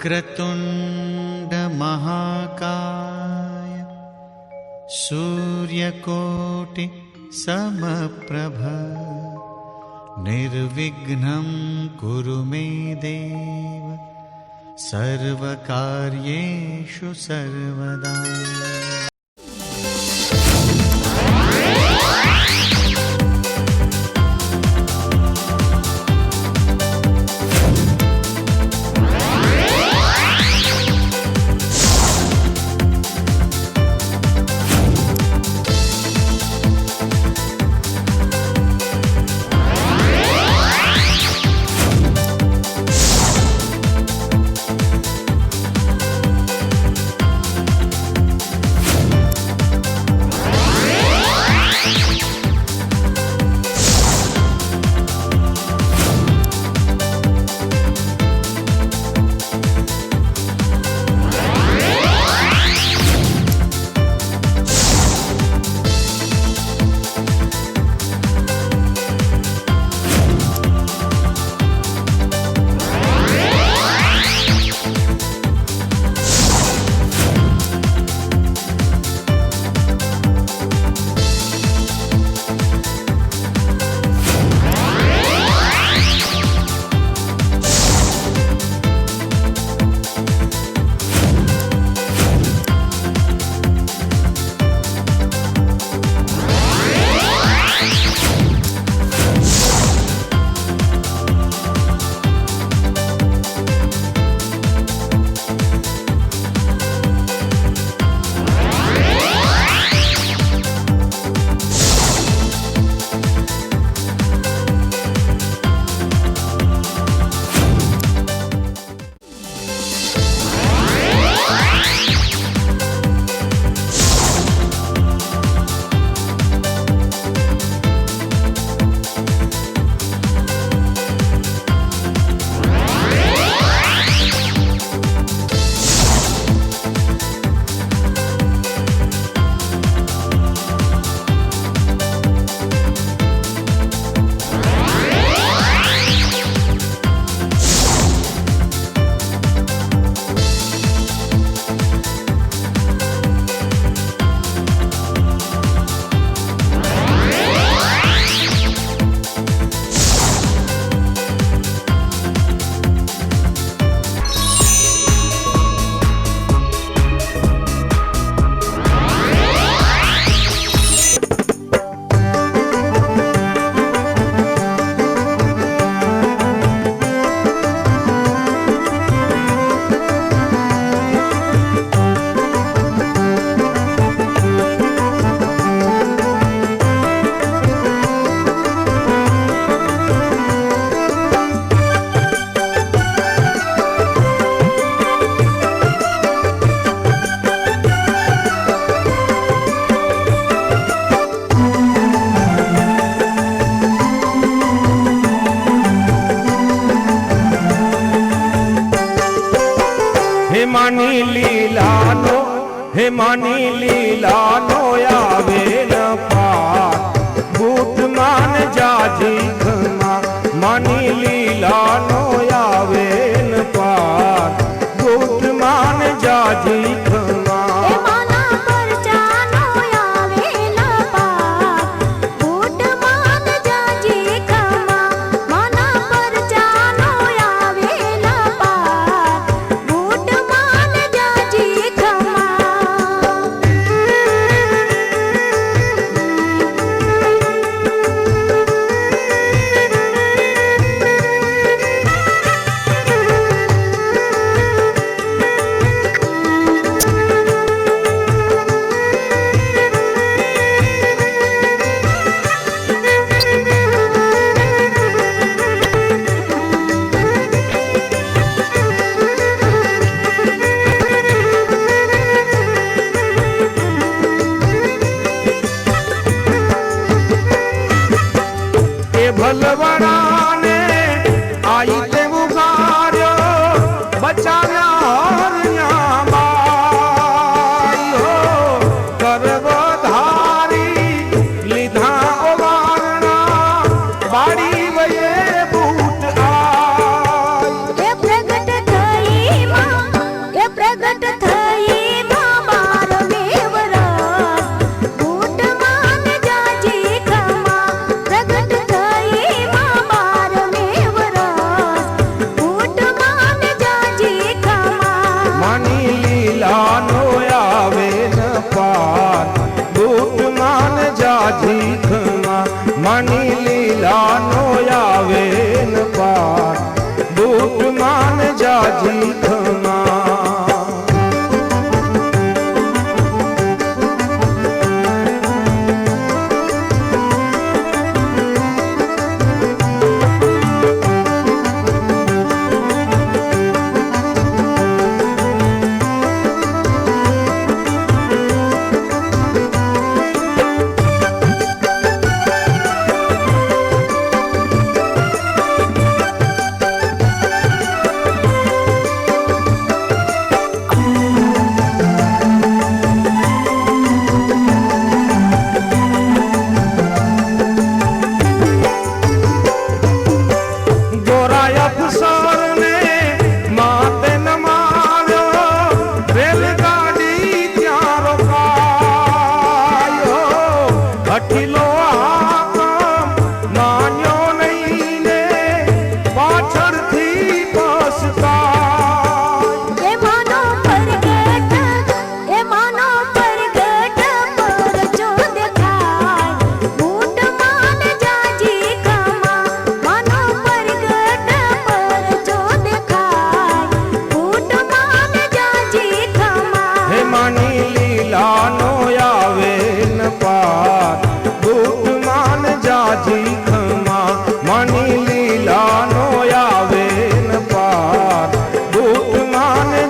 वक्रतुण्ड महाकाय सूर्यकोटि समप्रभ निर्विघ्नं कुरु मे देव सर्वकार्येषु सर्वदा। માની લીલાનો હે માની લીલાનો આવે ન પાર બૂટ માન જાજી ખમા માની લીલાનો આવે ન પાર બૂટ માન જાજી ખમા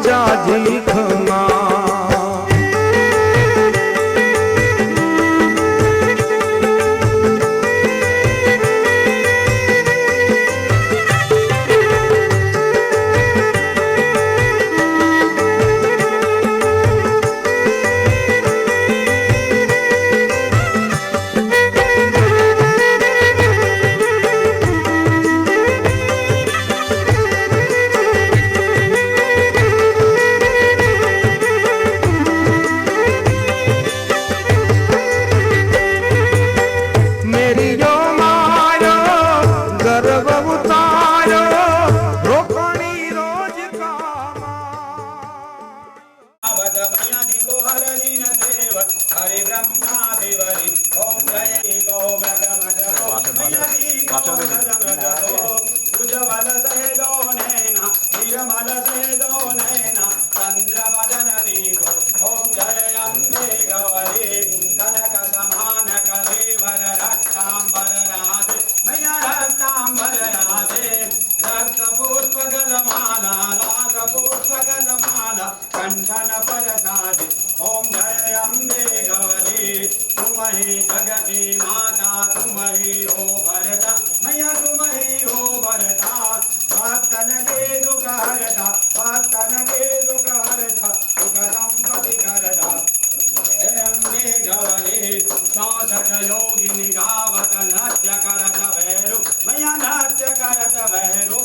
जाजी खमा। कंठन परसाद ओम जय अम्बे गौरी तुम ही जगती माता तुम ही हो भरता मैया तुम ही हो भरता भक्तन के दुख हरता भक्तन के दुख हरता सुख संपत्ति करता अम्बे गौरी 64 योगिनी गावत नृत्य करत भैरू मैया नृत्य करत भैरू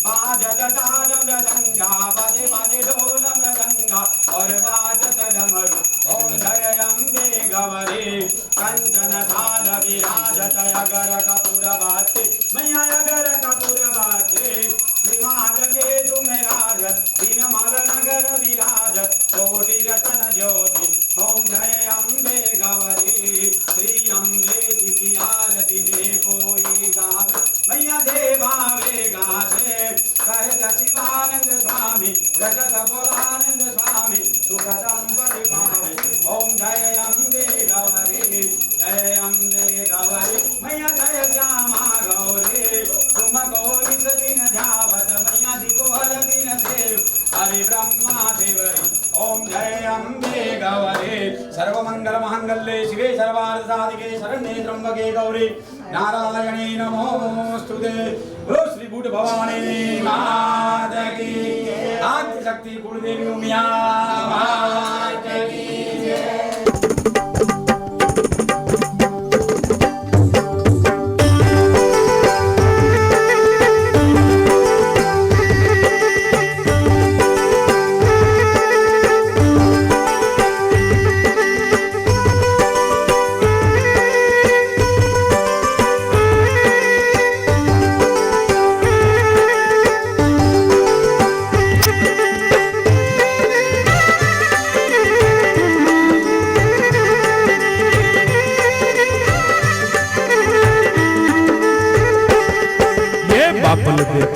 बाजत ताल मृदंगा बजे बजे ढोल मृदंगा और बाजत डमरू ओम जय अम्बे गौरी कंचन थाल विराजत अगर कपूर बाते मैया अगर कपूर बाते श्रीमान के तुम राजत दिन माल नगर विराजत कोटि रतन ज्योति ओम जय अम्बे गौरी श्री अम्बे जी की आरती जे कोई गावे मैया देवावे गावे कहत शिवानंद स्वामी जगत पुरानंद स्वामी सुख संपत्ति पावे ओम जय अम्बे गौरी मैया जय श्यामा गौरी तुम गौरी दिन ध्यावत मैया दिको हर दिन देव हरि ब्रह्मा देवरी ओम जय अम्बे गौरी सर्वमंगल मांगल्ये शिवे सर्वार्थ साधिके शरण्ये त्र्यंबके गौरी नारायणी नमोस्तुते। बोलो श्री बूढ़ भवानी मात की आदि शक्ति कुलदेवी उमिया मात की जय।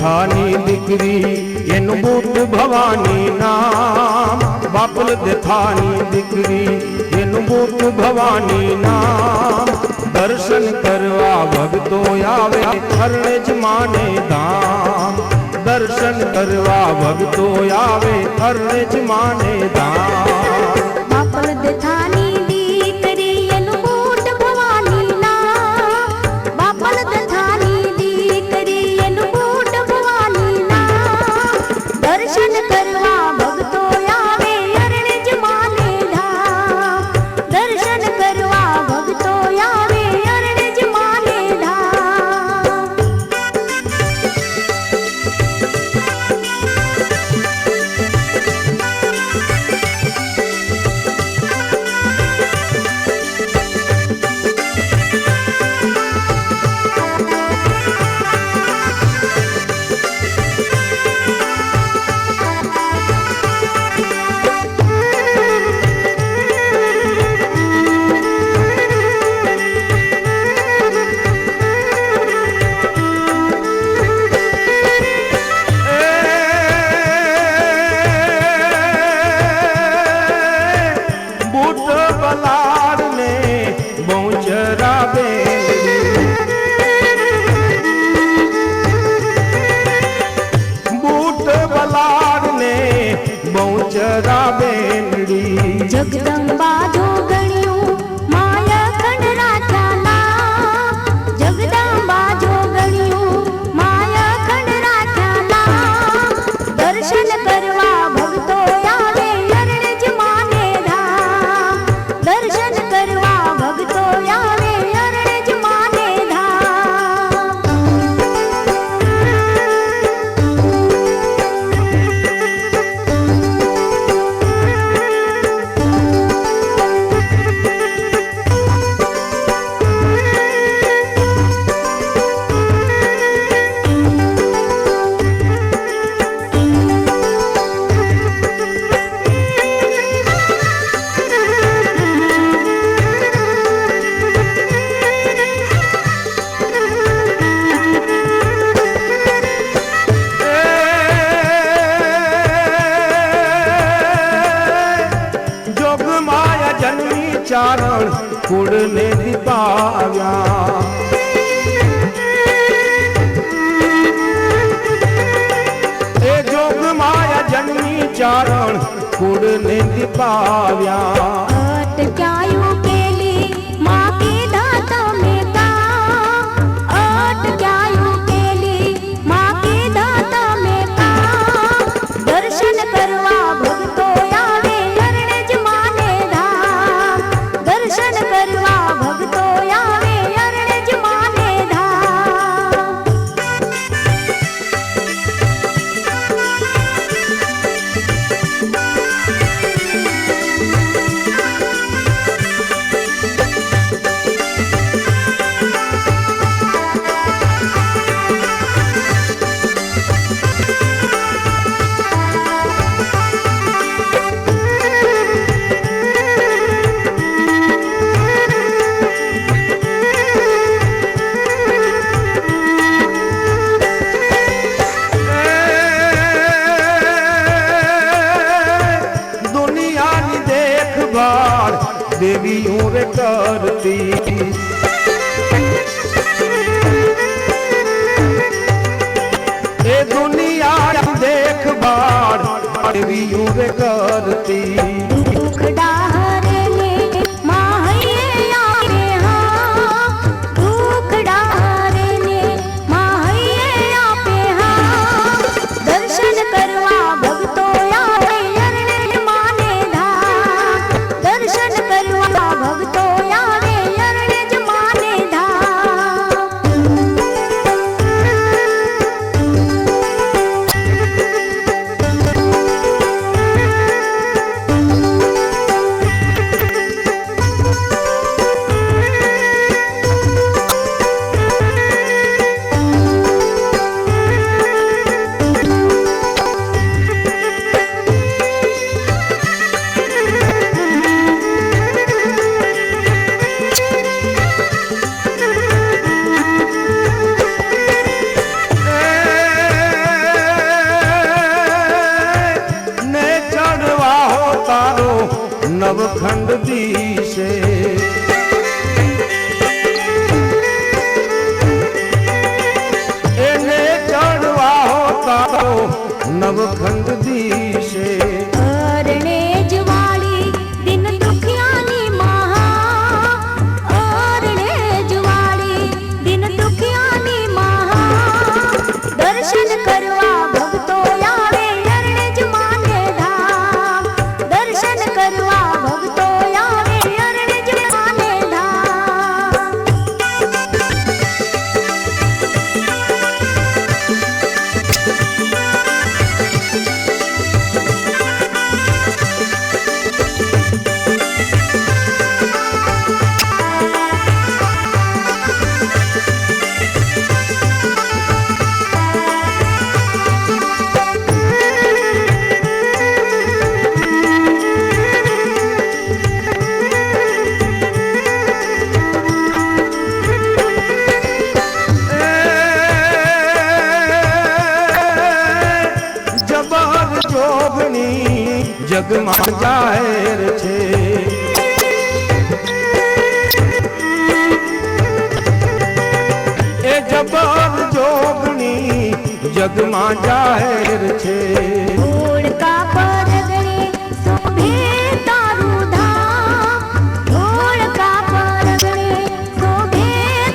થાની દીકરી એ એનું બુટ ભવાની નામ બાપલ દેથાની દીકરી એનું બુટ ભવાની નામ દર્શન કરવા ભક્તો આવે અરણેજ માને ધામ દર્શન કરવા ભક્તો આવે અરણેજ માને ધામ બાપલ દથાની દીકરી એનું બુટ ભવાની નામ બાપલ દથાની દીકરી એનું બુટ ભવાની નામ દર્શન કરવા ભક્તો આવે અરણેજ માને ધામ દર્શન કરવા ભક્તો આવે અરણેજ માને ધામ બુટ બલાડ ને બહુચરા બુટ બલાડ ને બહુચરા બેનડી જગદંબા જોગણ્યું માયા ખંડ રાખ્યાના જગદંબા જોગણ્યું માયા ખંડ રાખ્યાના દર્શન કરવા ભક્તો આવે અરણેજ માને ધામ દર્શન કરવા ભક્તો આવે અરણેજ માને ધામ જોગ માયા જન્મી ચારણ કુળને દીપાવ્યા એ જોગ માયા જન્મી ચારણ કુળને દીપાવ્યા અટક્યાયું કેલી માં કીધા તમે કામ અટક્યાયું કેલી માં કીધા તમે કામ દર્શન કરવા ભક્તો આવે અરણેજ માને ધામ દર્શન કરવા ભક્તો આવે અરણેજ માને ધામ દુનિયાની દેખભાળ દેવીઓ રે કરતી એ દુનિયાની દેખભાળ દેવીઓ રે કરતી દુઃખ ડાહરને માહૈયે આવે હા દુઃખ ડાહરને માહૈયે આપે હા દર્શન કરવા ભક્તો આવે અરણેજ માને ધામ દર્શન કરવા ભક્તો આવે અરણેજ માને ધામ જગદીશે. અરણે જવાળી દિન દુખિયાની મહા, અરણે જવાળી દિન દુખિયાની મહા. દર્શન કરવા ભક્તો આવે અરણે જ માને ધામ, દર્શન કરવા ભક્તો આવે અરણે જ માને ધામ. જબર જોગણી જગમાં જાહેર છે. એ જબર જોગણી જગમાં જાહેર છે. ધોળકા પરગણે શોભે તારું ધામ, ધોળકા પરગણે શોભે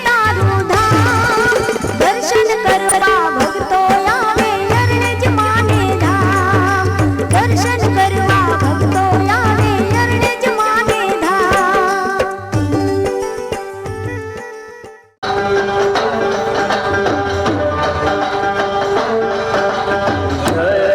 તારું ધામ. દર્શન કરવા ભક્તો આવે અરણે જ માને ધામ, દર્શન કરવા ભક્તો આવે અરણે જ માને ધામ. જય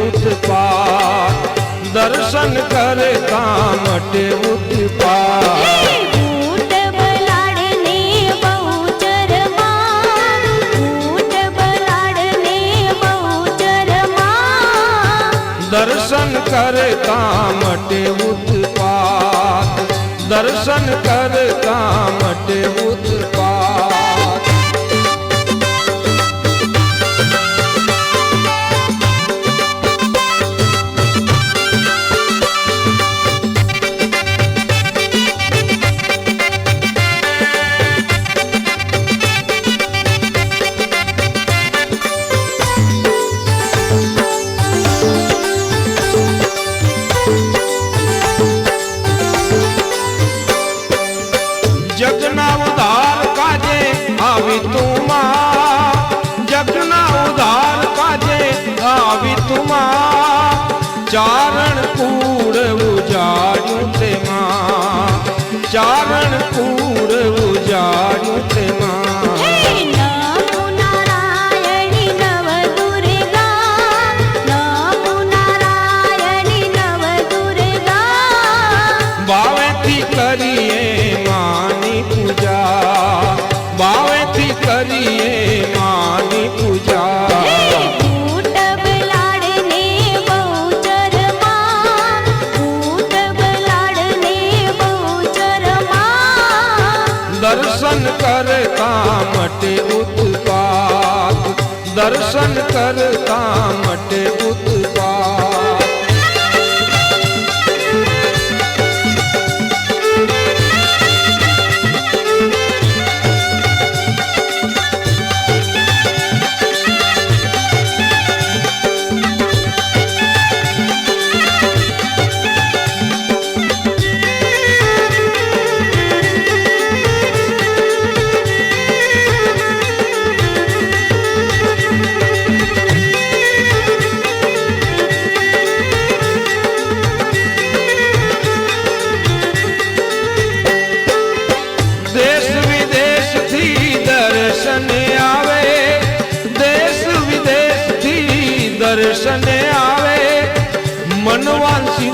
उत्पात दर्शन करता मटे उत्पात ऊट बलाडने बहुचरमा ऊट बलाडने बहुचरमा दर्शन करता मटे उत्पात दर्शन करता मटे उत्पात जगना उधार काजे आवी तुमा जगना उधार काजे आवी तुमा चारण कूड़ उजाड़ू ते मां चारण कूड़ उजाड़ू ते मां बावेथी करिए मानी पूजा बावेथी करिए मानी पूजा ऊट बलाडने बहुचरमा ऊट बलाडने बहुचरमा दर्शन करता मटे उत्पात दर्शन करता मटे उत्पात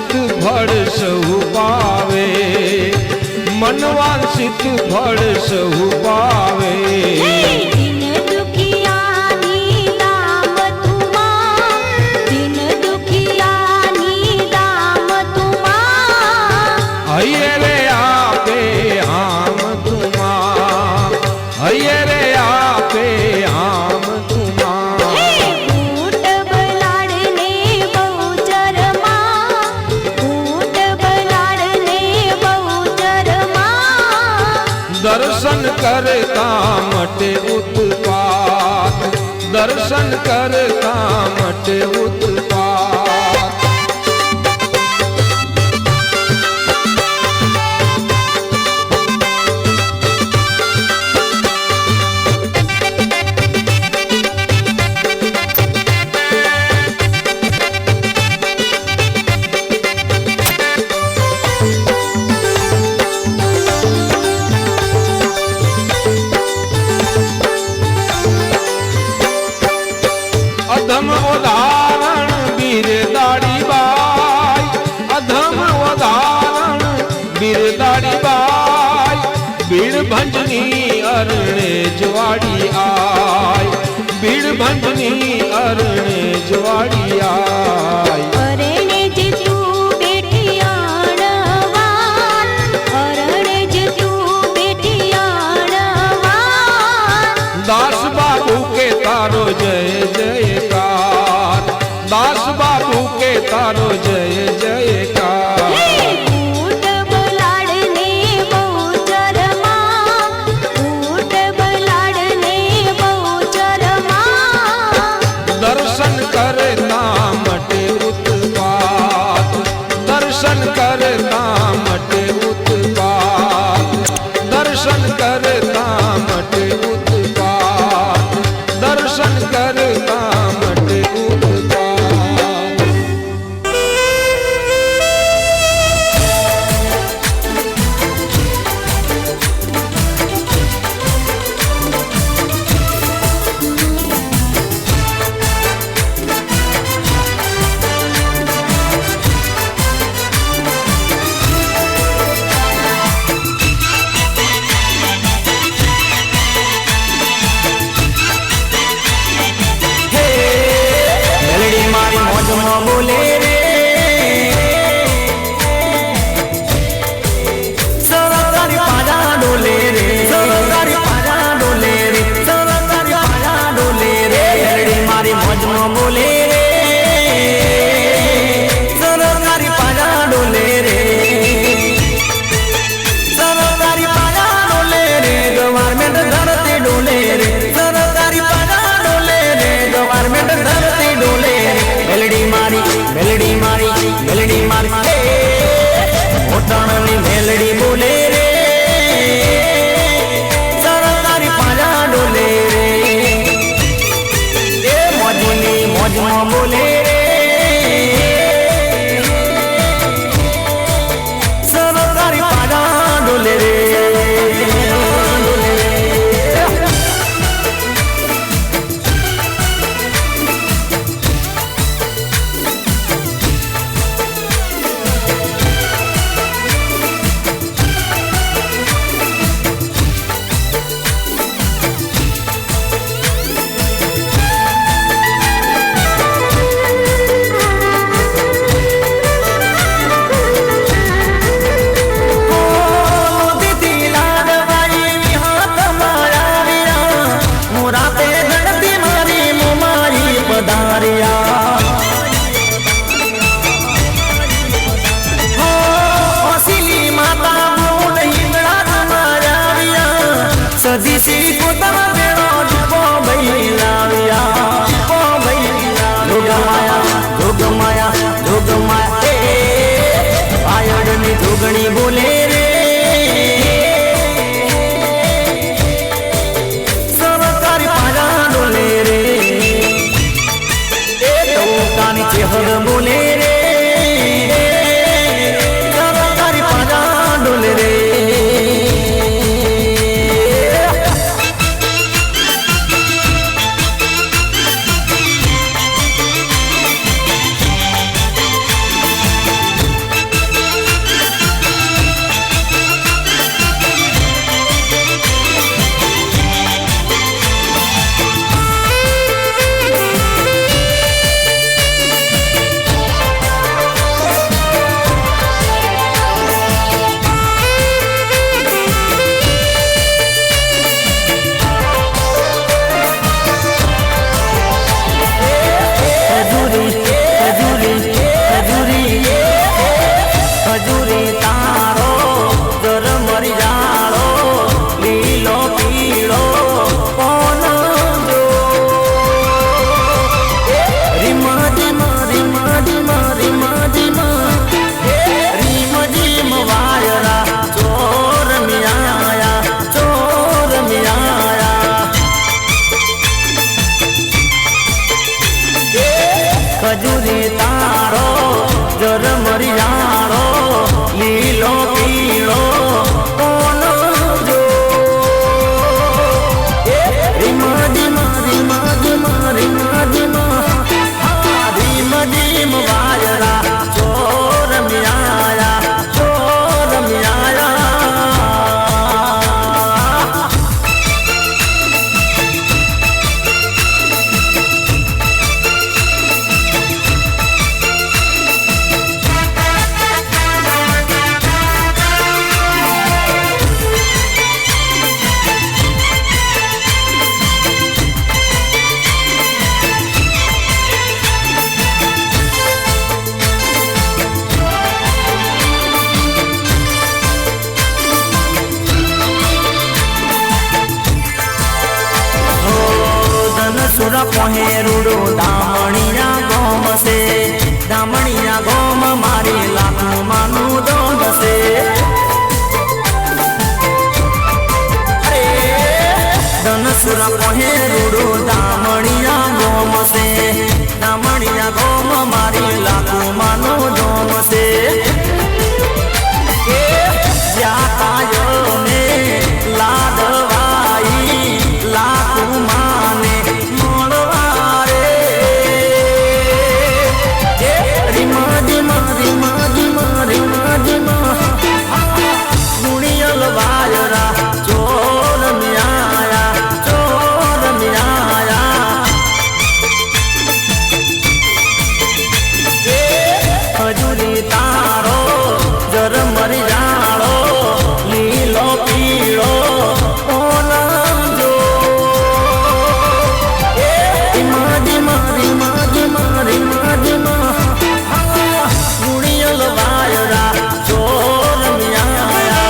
मनवांछित फल सहु पावे, मनवांछित फल सहु पावे। दिन दुखियानी दाम तुमा, दिन दुखियानी दाम तुमा। हये रे आपे आम तुमा, हये रे आपे आम तुमा। ऊंट बलाड़ने बहुचरमा, ऊंट बलाड़ने बहुचरमा। दर्शन करता मटे उत्पात, दर्शन करता मटे उत्पात। अधम उदाहरण वीर दाड़ी बाई, अधम उदाहरण वीर दाड़ी बाई। भीड़ भंजनी अरणे ज्वाड़ी आय, भीड़ भंजनी अरणे ज्वाड़ी आय। अरणे जितू बेटियाणवा, अरणे जितू बेटियाणवा। दास बाबू के तारो जय जयकार, दास बाबू के तारो जय जयकार। ऊंट बलाड़ने बहुचरमा, ऊंट बलाड़ने बहुचरमा। दर्शन करता मटे उत्पात, दर्शन करता मटे उत्पात, दर्शन करता मटे उत्पात, दर्शन करता मटे उत्पात। મેલડી મારી મોજમાં બોલે રે, સરકારી પાજા ડોલે રે, સરકારી પાજા ડોલે રે, સરકારી પાજા ડોલે રે। મેલડી મારી મોજમાં બોલે રે, સરકારી પાજા ડોલે રે, સરકારી પાજા ડોલે રે, ગવર્મેન્ટ ધરતી ડોલે રે, સરકારી પાજા ડોલે રે, ગવર્મેન્ટ ધરતી ડોલે રે। મેલડી મારી, મેલડી મારી, મેલડી મારી, મોટાણની મેલડી બોલે રે, સરકારી પાજા ડોલે રે, એ મોજની મોજમાં બોલે રે, સરકારી પાજા ડોલે રે, ડોલે રે। સુરા પહેરુડો દામણિયા ગોમ છે દામણિયા ગોમ મારી લાખો માનું દોડ છે ધનસુરા પહેરુડો દામણિયા ગોમ છે દામણિયા ગોમ મારી લાખો માનું દોડ છે જાતાયોને લાડવાઈ લાખો માને મળવા રે રીમા રીમા રીમા રીમા રીમા રીમા ગુણિયલ વાયરા ચોર મ્યાયા ચોર મ્યાયા હજુરી તારો જર મરી જાળો લીલો પીળો ઓલંજો મારી મારી મારી મારી મારી ગુણિયલ વાયરા ચોર મ્યાયા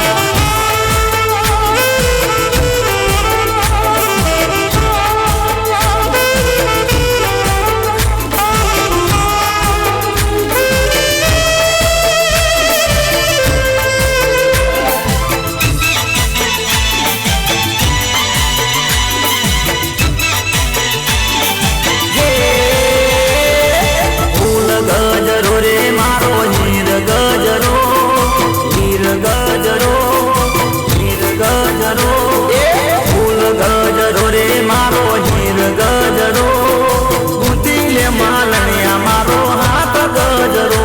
ગજરો રે મારો હીર ગજરો હીર ગજરો હીર ગજરો ફૂલ ગજરો રે મારો હીર ગજરો બુદ્ધિ લે માલણિયા મારો હાથ ગજરો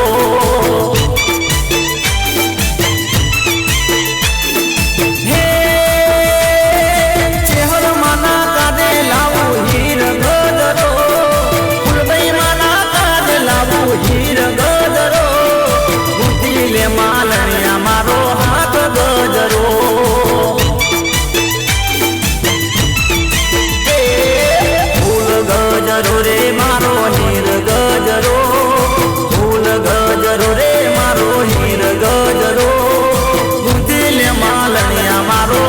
હે ચેહર માના કાદે લાવો હીર ગજરો ફૂલભાઈ માના કાદે લાવો હીર ગજરો બુદ્ધિ લે માલણિયા મારો હાથ ગજરો ફૂલ ગજરો રે મારો હીર ગજરો ફૂલ ગજરો રે મારો હીર ગજરો બુદ્ધિ લે માલણિયા મારો